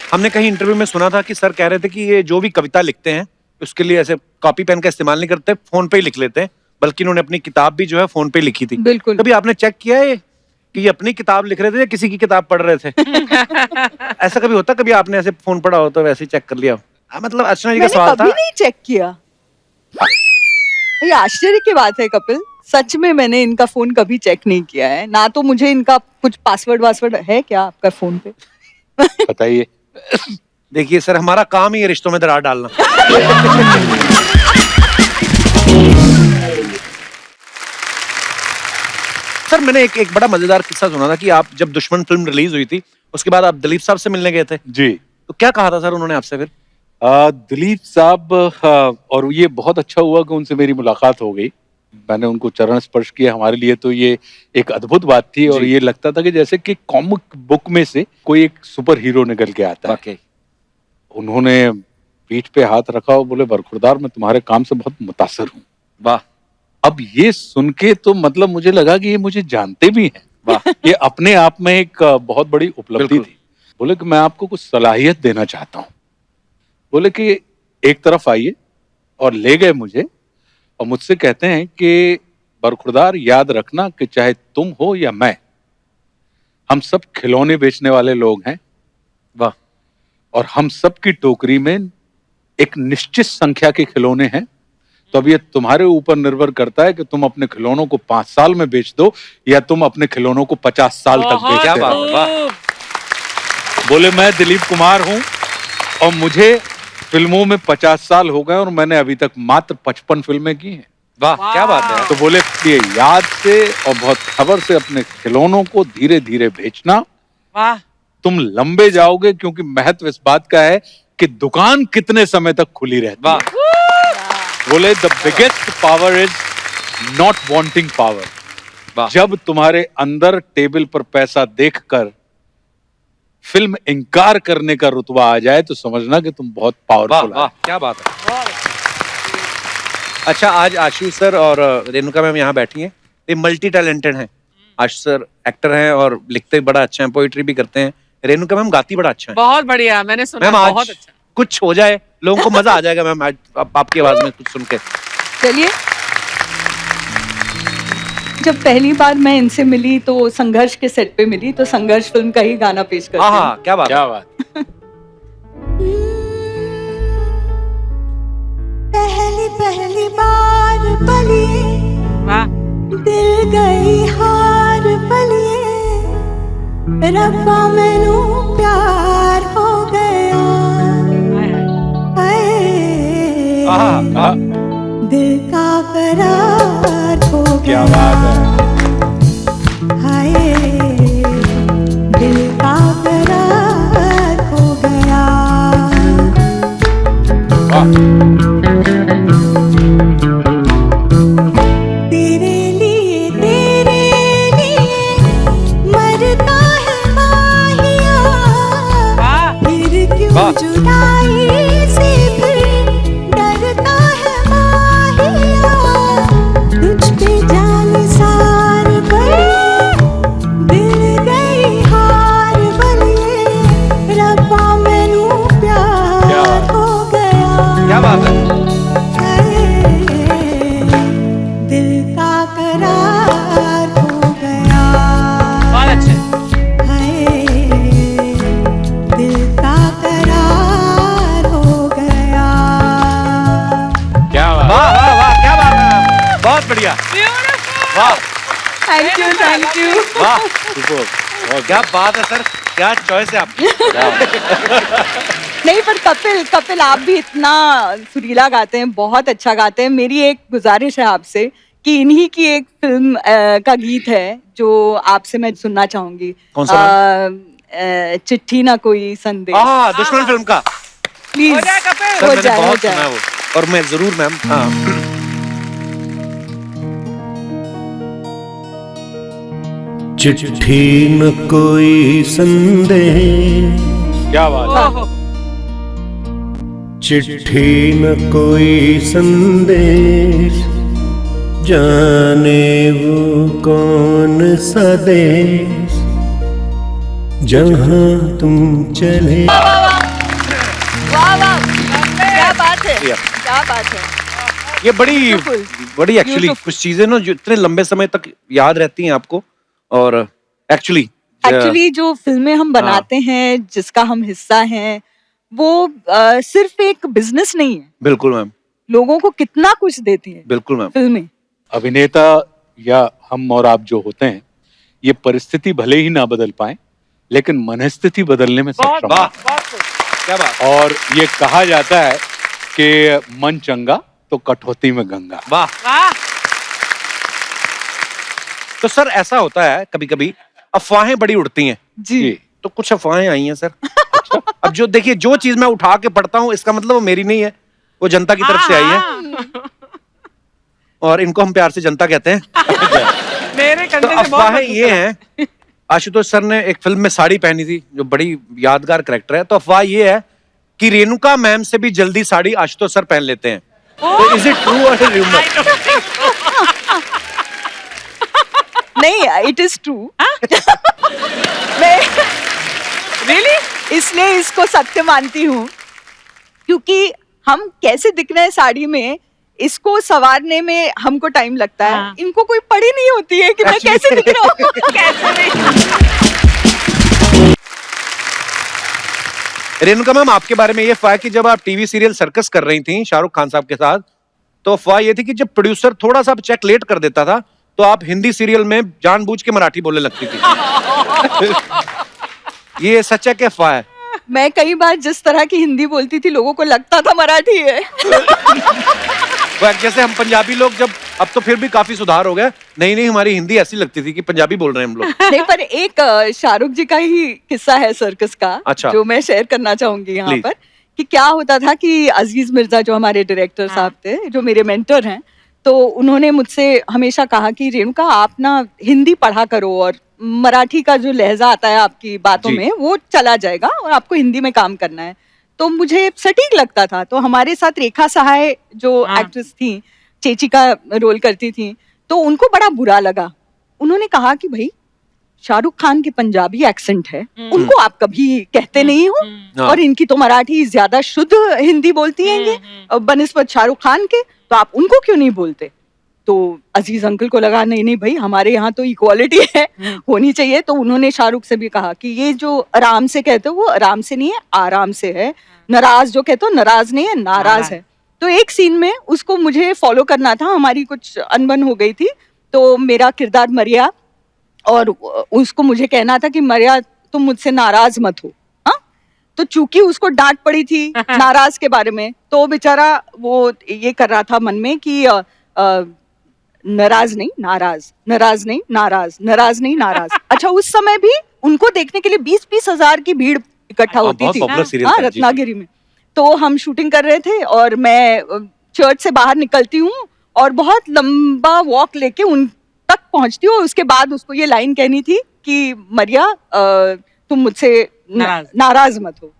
हमने कहीं इंटरव्यू में सुना था कि सर कह रहे थे कि ये जो भी कविता लिखते हैं उसके लिए ऐसे कॉपी पेन का इस्तेमाल नहीं करते, फोन पे ही लिख लेते हैं, बल्कि इन्होंने अपनी किताब भी जो है फोन पे लिखी थी। बिल्कुल। कभी आपने चेक किया है कि ये अपनी किताब लिख रहे थे या किसी की किताब पढ़ रहे थे? ऐसा कभी होता, कभी आपने ऐसे फोन पढ़ा हो तो वैसे ही चेक कर लिया? मतलब अर्चना जी का सवाल था। मैंने कभी नहीं चेक किया। ये आश्चर्य की बात है कपिल, सच में मैंने इनका फोन कभी चेक नहीं किया है। ना तो मुझे इनका कुछ पासवर्ड है क्या आपका फोन पे? बताइए। देखिए सर, हमारा काम ही है रिश्तों में दरार डालना। सर मैंने एक बड़ा मजेदार किस्सा सुना था कि आप जब दुश्मन फिल्म रिलीज हुई थी उसके बाद आप दिलीप साहब से मिलने गए थे। जी। तो क्या कहा था सर उन्होंने आपसे फिर? दिलीप साहब, और ये बहुत अच्छा हुआ कि उनसे मेरी मुलाकात हो गई। मैंने उनको चरण स्पर्श किया। हमारे लिए तो ये एक अद्भुत बात थी और ये लगता था कि जैसे कि कॉमिक बुक में से कोई एक सुपर हीरो निकल के आता है। उन्होंने पीठ पे हाथ रखा और बोले, बरखुरदार मैं तुम्हारे काम से बहुत मुतासिर हूँ। वाह। अब ये सुन के तो मतलब मुझे लगा कि ये मुझे जानते भी हैं। वाह। ये अपने आप में एक बहुत बड़ी उपलब्धि थी। बोले कि मैं आपको कुछ सलाहियत देना चाहता हूँ। बोले कि एक तरफ आइए, और ले गए मुझे और मुझसे कहते हैं कि बरखुरदार याद रखना कि चाहे तुम हो या मैं, हम सब खिलौने बेचने वाले लोग हैं। वाह। और हम सब की टोकरी में एक निश्चित संख्या के खिलौने हैं। तो अब ये तुम्हारे ऊपर निर्भर करता है कि तुम अपने खिलौनों को 5 साल में बेच दो या तुम अपने खिलौनों को 50 साल तक बेचते रहो। बोले मैं दिलीप कुमार हूं और मुझे फिल्मों में 50 साल हो गए और मैंने अभी तक मात्र 55 फिल्में की हैं। वाह, क्या बात है। तो बोले ये याद से और बहुत खबर से अपने खिलौनों को धीरे धीरे बेचना। वाह। तुम लंबे जाओगे, क्योंकि महत्व इस बात का है कि दुकान कितने समय तक खुली रहती है। बोले the biggest power is not wanting power. जब तुम्हारे अंदर टेबल पर पैसा देखकर फिल्म इंकार करने का रुतबा आ जाए तो समझना कि तुम बहुत पावरफुल। वाह, क्या बात है। अच्छा, आज आशु सर और रेणुका मैम यहाँ बैठी हैं। ये मल्टी टैलेंटेड हैं। आशु सर एक्टर हैं और लिखते बड़ा अच्छा है, पोइट्री भी करते हैं। रेणुका मैम गाती बड़ा अच्छा है। बहुत बढ़िया, मैंने सुना। मैम बहुत आज अच्छा। कुछ हो जाए, लोगों को मजा आ जाएगा मैम आज आपकी आवाज में कुछ सुन के। चलिए, जब पहली बार मैं इनसे मिली तो संघर्ष के सेट पे मिली, तो संघर्ष फिल्म का ही गाना पेश करते हैं। हाँ, क्या बात, क्या बात। पहली बार पलिए, दिल गई हार पलिए, रब्बा मैनू प्यार हो गया, दिल का करार हो गया। क्या बात है। हाय, दिल का करार हो गया। तेरे लिए मरता है माहिया, फिर क्यों जुदाई से फिर डरता है माहिया, तुझ पे जान सार पड़ी, दिल गई हार बलिए, रब्बा मैनू प्यार हो गया। क्या बात है। दिल का करार हो गया। बहुत अच्छे। दिल का करार हो गया। क्या बात। वाह वाह वाह, क्या बात है। बहुत बढ़िया। वाह, थैंक यू, थैंक यू। वाह, सुपर। क्या बात है सर, क्या चॉइस है आपकी। नहीं, पर कपिल आप भी इतना सुरीला गाते हैं, बहुत अच्छा गाते हैं। मेरी एक गुजारिश है आपसे कि इन्हीं की एक फिल्म का गीत है जो आपसे मैं सुनना चाहूंगी। कौन सा? चिट्ठी ना कोई संदेश। दुश्मन फिल्म का। प्लीज हो जाए कपिल। सर, हो मैंने जाए, हो बहुत सुना जाए। है वो, और मैं जरूर मैम। चिट्ठी न कोई संदेश। क्या बात। चिट्ठी न कोई संदेश, जाने वो कौन सा देश, जहां तुम चले। शुक्रिया। क्या बात है। ये बड़ी Beautiful. बड़ी एक्चुअली Beautiful. कुछ चीजें ना जो इतने लंबे समय तक याद रहती हैं आपको, और एक्चुअली जो फिल्में हम बनाते हैं, जिसका हम हिस्सा हैं, वो सिर्फ एक बिजनेस नहीं है, बिल्कुल मैम, लोगों को कितना कुछ देती है बिल्कुल मैम। फिल्में। अभिनेता या हम और आप जो होते हैं, ये परिस्थिति भले ही ना बदल पाए, लेकिन मनस्थिति बदलने में बहुत सक्षम है। बहुत बहुत खूब। क्या बात, और ये कहा जाता है कि मन चंगा तो कठौती में गंगा। वाह। वाह तो सर ऐसा होता है कभी कभी अफवाहें बड़ी उड़ती हैं, जी। तो कुछ अफवाहें आई हैं सर। अब जो देखिए, जो चीज मैं उठा के पढ़ता हूँ इसका मतलब वो मेरी नहीं है, वो जनता की तरफ से आई है, हाँ, और इनको हम प्यार से जनता कहते हैं। मेरे तो कंधे से बहुत अफवाहें ये हैं, आशुतोष सर ने एक फिल्म में साड़ी पहनी थी जो बड़ी यादगार कैरेक्टर है, तो अफवाह ये है कि रेणुका मैम से भी जल्दी साड़ी आशुतोष सर पहन लेते हैं। तो इज इट ट्रू और रूमर? नहीं, इट इज ट्रू। मैं रियली इसलिए इसको सत्य मानती हूँ, क्योंकि हम कैसे दिख रहे हैं साड़ी में, इसको सवारने में हमको टाइम लगता है। हाँ। इनको कोई पड़ी नहीं होती है कि मैं कैसे दिख रहा हूँ। कैसे नहीं। रेणुका मैम, आपके बारे में ये अफवाह है कि जब आप टीवी सीरियल सर्कस कर रही थी शाहरुख खान साहब के साथ, तो अफवाह ये थी कि जब प्रोड्यूसर थोड़ा सा चेक लेट कर देता था तो आप हिंदी सीरियल में जानबूझ के मराठी बोलने लगती थी। ये सच है कि अफवाह है? मैं कई बार जिस तरह की हिंदी बोलती थी, लोगों को लगता था मराठी है। वो जैसे हम पंजाबी लोग, जब अब तो फिर भी काफी सुधार हो गया, नहीं हमारी हिंदी ऐसी लगती थी कि पंजाबी बोल रहे हैं हम लोग। नहीं, पर एक शाहरुख जी का ही किस्सा है सर्कस का, अच्छा। जो मैं शेयर करना चाहूंगी यहाँ Please. पर, कि क्या होता था कि अजीज मिर्जा जो हमारे डायरेक्टर साहब थे, जो मेरे मेंटर हैं, तो उन्होंने मुझसे हमेशा कहा कि रेणुका, आप ना हिंदी पढ़ा करो, और मराठी का जो लहजा आता है आपकी बातों जी। में वो चला जाएगा, और आपको हिंदी में काम करना है। तो मुझे सटीक लगता था। तो हमारे साथ रेखा सहाय जो हाँ। एक्ट्रेस थी, चेची का रोल करती थी, तो उनको बड़ा बुरा लगा। उन्होंने कहा कि भाई, शाहरुख खान की पंजाबी एक्सेंट है, उनको आप कभी कहते नहीं हो, हाँ। और इनकी तो मराठी ज्यादा शुद्ध हिंदी बोलती हैं ये, बनिस्बत शाहरुख खान के, तो आप उनको क्यों नहीं बोलते? तो अजीज अंकल को लगा नहीं भाई, हमारे यहाँ तो इक्वालिटी है, होनी चाहिए। तो उन्होंने शाहरुख से भी कहा कि ये जो आराम से कहते हो, वो आराम से नहीं है, आराम से है। नाराज जो कहते हो, नाराज नहीं है, नाराज है। तो एक सीन में उसको मुझे फॉलो करना था, हमारी कुछ अनबन हो गई थी, तो मेरा किरदार मरिया, और उसको मुझे कहना था कि मरिया, तुम मुझसे नाराज मत हो। हाँ, तो चूंकि उसको डांट पड़ी थी नाराज के बारे में, तो बेचारा वो ये कर रहा था मन में कि नाराज नहीं नाराज, नाराज नहीं नाराज, नाराज नहीं नाराज। अच्छा, उस समय भी उनको देखने के लिए 20-20 हजार की भीड़ इकट्ठा होती बहुत थी। पॉपुलर सीरियल हाँ, था, जी, रत्नागिरी में। तो हम शूटिंग कर रहे थे, और मैं चर्च से बाहर निकलती हूँ और बहुत लंबा वॉक लेके उन तक पहुंचती हूँ। उसके बाद उसको ये लाइन कहनी थी कि मरिया, तुम मुझसे नाराज मत हो।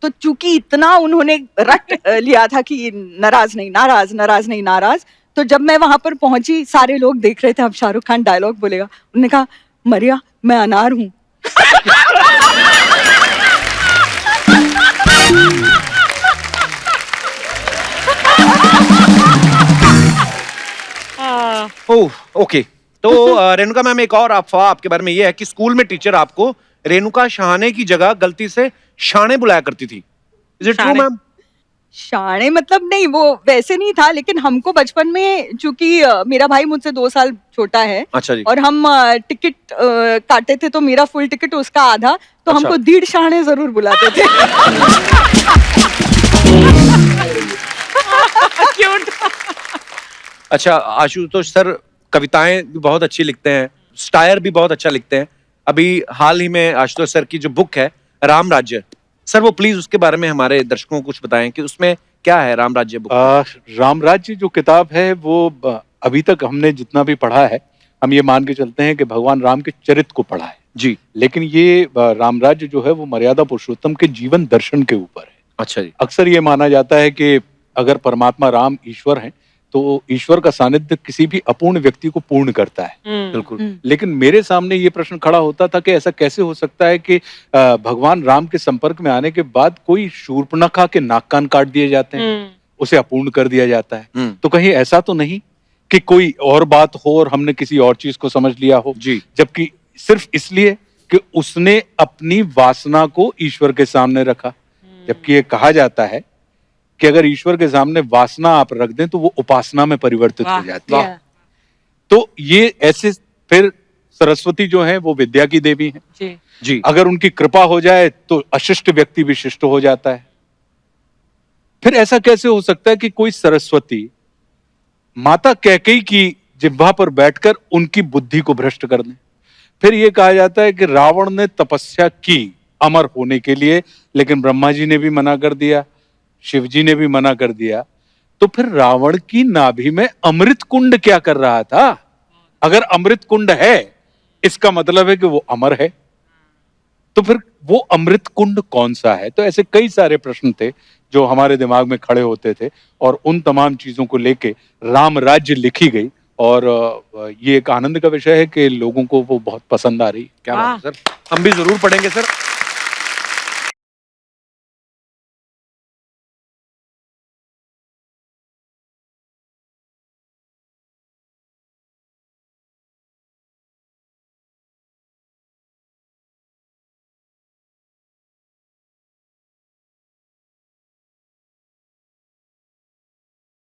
तो चूंकि इतना उन्होंने रट लिया था कि नाराज नहीं नाराज, नाराज नहीं नाराज, तो जब मैं वहां पर पहुंची, सारे लोग देख रहे थे अब शाहरुख खान डायलॉग बोलेगा। उन्होंने कहा, मरिया, मैं अनार हूं। ओह, ओके। तो रेणुका मैम, एक और अफवाह आपके बारे में ये है कि स्कूल में टीचर आपको रेणुका शहाने की जगह गलती से शाणे बुलाया करती थी। इज इट ट्रू शाणे? मैम? शाणे मतलब नहीं, वो वैसे नहीं था, लेकिन हमको बचपन में, चूंकि मेरा भाई मुझसे 2 साल छोटा है, अच्छा जी। और हम टिकट काटे थे, तो मेरा फुल टिकट, उसका आधा, तो अच्छा। हमको 1.5 शाणे जरूर बुलाते थे। क्यूट। अच्छा, आशुतोष सर कविताएं भी बहुत अच्छी लिखते हैं, स्टायर भी बहुत अच्छा लिखते हैं। अभी हाल ही में आशुतोष सर की जो बुक है राम राज्य, सर वो प्लीज उसके बारे में हमारे दर्शकों को कुछ बताएं कि उसमें क्या है राम राज्य बुक? राम राज्य जो किताब है, वो अभी तक हमने जितना भी पढ़ा है, हम ये मान के चलते हैं कि भगवान राम के चरित्र को पढ़ा है जी। लेकिन ये राम राज्य जो है वो मर्यादा पुरुषोत्तम के जीवन दर्शन के ऊपर है। अच्छा जी। अक्सर ये माना जाता है कि अगर परमात्मा राम ईश्वर हैं, तो ईश्वर का सानिध्य किसी भी अपूर्ण व्यक्ति को पूर्ण करता है। बिल्कुल। लेकिन मेरे सामने ये प्रश्न खड़ा होता था कि ऐसा कैसे हो सकता है कि भगवान राम के संपर्क में आने के बाद कोई शूर्पणखा के नाक कान काट दिए जाते हैं, उसे अपूर्ण कर दिया जाता है। हम्म। तो कहीं ऐसा तो नहीं कि कोई और बात हो और हमने किसी और चीज को समझ लिया हो, जी। जबकि सिर्फ इसलिए कि उसने अपनी वासना को ईश्वर के सामने रखा। जबकि ये कहा जाता है कि अगर ईश्वर के सामने वासना आप रख दें तो वो उपासना में परिवर्तित हो वाह, जाती है। Yeah. तो ये ऐसे फिर सरस्वती जो है वो विद्या की देवी है। जी जी। अगर उनकी कृपा हो जाए तो अशिष्ट व्यक्ति विशिष्ट हो जाता है। फिर ऐसा कैसे हो सकता है कि कोई सरस्वती माता कैकेयी की जिह्वा पर बैठकर उनकी बुद्धि को भ्रष्ट कर दे? फिर यह कहा जाता है कि रावण ने तपस्या की अमर होने के लिए, लेकिन ब्रह्मा जी ने भी मना कर दिया, शिव जी ने भी मना कर दिया। तो फिर रावण की नाभि में अमृत कुंड क्या कर रहा था? अगर अमृत कुंड है इसका मतलब है कि वो अमर है। तो फिर वो अमृत कुंड कौन सा है? तो ऐसे कई सारे प्रश्न थे जो हमारे दिमाग में खड़े होते थे और उन तमाम चीजों को लेके राम राज्य लिखी गई। और ये एक आनंद का विषय है कि लोगों को वो बहुत पसंद आ रही है। क्या बात है सर, हम भी जरूर पढ़ेंगे सर।